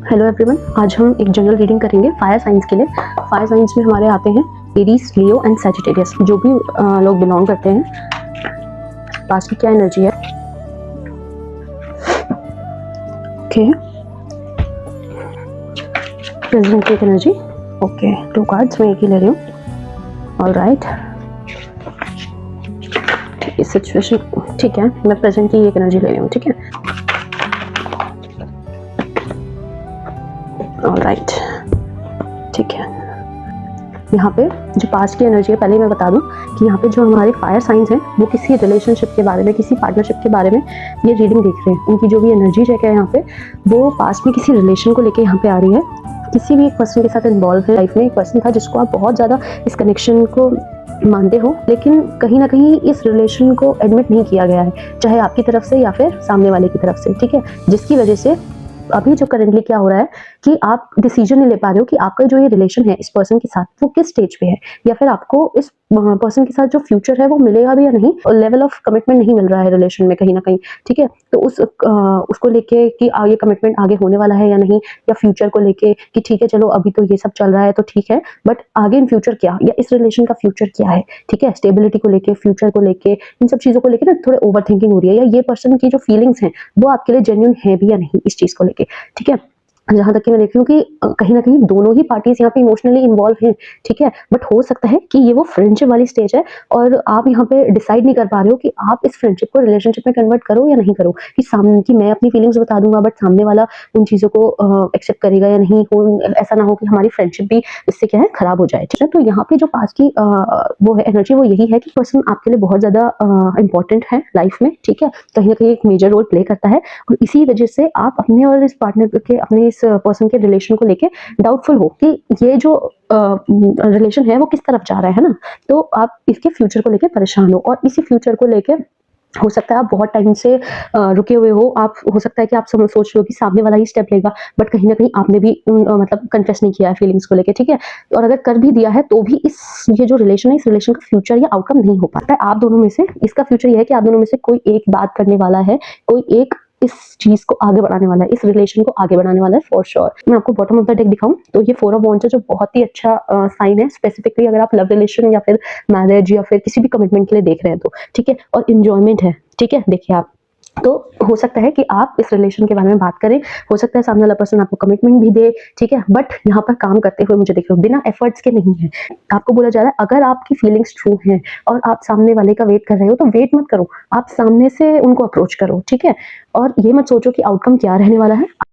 Hello everyone, आज हम एक जनरल रीडिंग करेंगे फायर साइंस के लिए। फायर साइंस में हमारे आते हैं एरीज, लियो एंड सैजिटेरियस। जो भी लोग बिलोंग करते हैं, पास्ट की क्या एनर्जी है। ओके, प्रेजेंट की एक एनर्जी। ओके, 2 कार्ड्स मैं एक ही ले रही हूँ। ऑलराइट, ठीक है, सिचुएशन ठीक है। मैं प्रेजेंट की एक एनर्जी ले रही हूँ, ठीक है। ऑलराइट, ठीक है। यहाँ पे जो पास्ट की एनर्जी है, पहले मैं बता दूं कि यहाँ पे जो हमारे फायर साइंस हैं वो किसी रिलेशनशिप के बारे में, किसी पार्टनरशिप के बारे में ये रीडिंग देख रहे हैं। उनकी जो भी एनर्जी चेक है यहाँ पे, वो पास्ट में किसी रिलेशन को लेके यहाँ पे आ रही है। किसी भी एक पर्सन के साथ इन्वॉल्व है लाइफ में। एक पर्सन था जिसको आप बहुत ज़्यादा इस कनेक्शन को मानते हो, लेकिन कहीं ना कहीं इस रिलेशन को एडमिट नहीं किया गया है, चाहे आपकी तरफ से या फिर सामने वाले की तरफ से, ठीक है। जिसकी वजह से अभी जो करेंटली क्या हो रहा है कि आप डिसीजन नहीं ले पा रहे हो कि आपका जो ये रिलेशन है इस पर्सन के साथ वो किस स्टेज पे है, या फिर आपको इस पर्सन के साथ जो फ्यूचर है वो मिलेगा भी या नहीं। और लेवल ऑफ कमिटमेंट नहीं मिल रहा है रिलेशन में कहीं ना कहीं, ठीक है। तो उसको लेके कि ये कमिटमेंट आगे होने वाला है या नहीं, या फ्यूचर को लेके कि ठीक है चलो अभी तो ये सब चल रहा है तो ठीक है, बट आगे इन फ्यूचर क्या, या इस रिलेशन का फ्यूचर क्या है, ठीक है। स्टेबिलिटी को लेके, फ्यूचर को लेके, इन सब चीजों को लेके ना थोड़े ओवर थिंकिंग हो रही है, या ये पर्सन की जो फीलिंग्स हैं वो आपके लिए जेन्युइन है भी या नहीं इस चीज को लेके, ठीक है। जहां तक कि मैं देख रही हूँ कि कहीं ना कहीं दोनों ही पार्टीज यहाँ पे इमोशनली इन्वॉल्व हैं, ठीक है। बट हो सकता है कि ये वो फ्रेंडशिप वाली स्टेज है और आप यहाँ पे डिसाइड नहीं कर पा रहे हो कि आप इस फ्रेंडशिप को रिलेशनशिप में कन्वर्ट करो या नहीं करो। कि सामने की मैं अपनी फीलिंग्स बता दूंगा बट सामने वाला उन चीजों को एक्सेप्ट करेगा या नहीं। ऐसा ना हो कि हमारी फ्रेंडशिप भी इससे क्या है खराब हो जाए, ठीक है। तो यहाँ पे जो पास की वो है एनर्जी, वो यही है कि पर्सन आपके लिए बहुत ज्यादा इंपॉर्टेंट है लाइफ में, ठीक है। कहीं ना कहीं एक मेजर रोल प्ले करता है, और इसी वजह से आप अपने और इस पार्टनर के, अपने इस पर्सन के रिलेशन को लेके डाउटफुल हो कि ये जो रिलेशन है वो किस तरफ जा रहा है ना। तो आप इसके फ्यूचर को लेके परेशान हो, और इसी फ्यूचर को लेके हो सकता है आप बहुत टाइम से रुके हुए हो। आप हो सकता है कि आप सोच रहे हो कि सामने वाला ही स्टेप लेगा, बट कहीं ना कहीं आपने भी मतलब कन्फेस नहीं किया है फीलिंग्स को लेके, ठीक है। और अगर कर भी दिया है तो भी ये जो रिलेशन है, इस रिलेशन का फ्यूचर या आउटकम नहीं हो पाता है। आप दोनों में से इसका फ्यूचर ये है कि आप दोनों में से कोई एक बात करने वाला है, कोई एक इस चीज को आगे बढ़ाने वाला है, इस रिलेशन को आगे बढ़ाने वाला है फॉर श्योर। मैं आपको बॉटम ऑफ द डेक दिखाऊं तो ये 4 ऑफ वॉन्ड्स है, जो बहुत ही अच्छा साइन है स्पेसिफिकली अगर आप लव रिलेशन या फिर मैरिज या फिर किसी भी कमिटमेंट के लिए देख रहे हैं तो, ठीक है। और इंजॉयमेंट है, ठीक है। देखिए आप, तो हो सकता है कि आप इस रिलेशन के बारे में बात करें, हो सकता है सामने वाला पर्सन आपको कमिटमेंट भी दे, ठीक है। बट यहाँ पर काम करते हुए मुझे देख रहे हो बिना एफर्ट्स के नहीं है। आपको बोला जा रहा है अगर आपकी फीलिंग्स ट्रू हैं और आप सामने वाले का वेट कर रहे हो तो वेट मत करो, आप सामने से उनको अप्रोच करो, ठीक है। और ये मत सोचो कि आउटकम क्या रहने वाला है।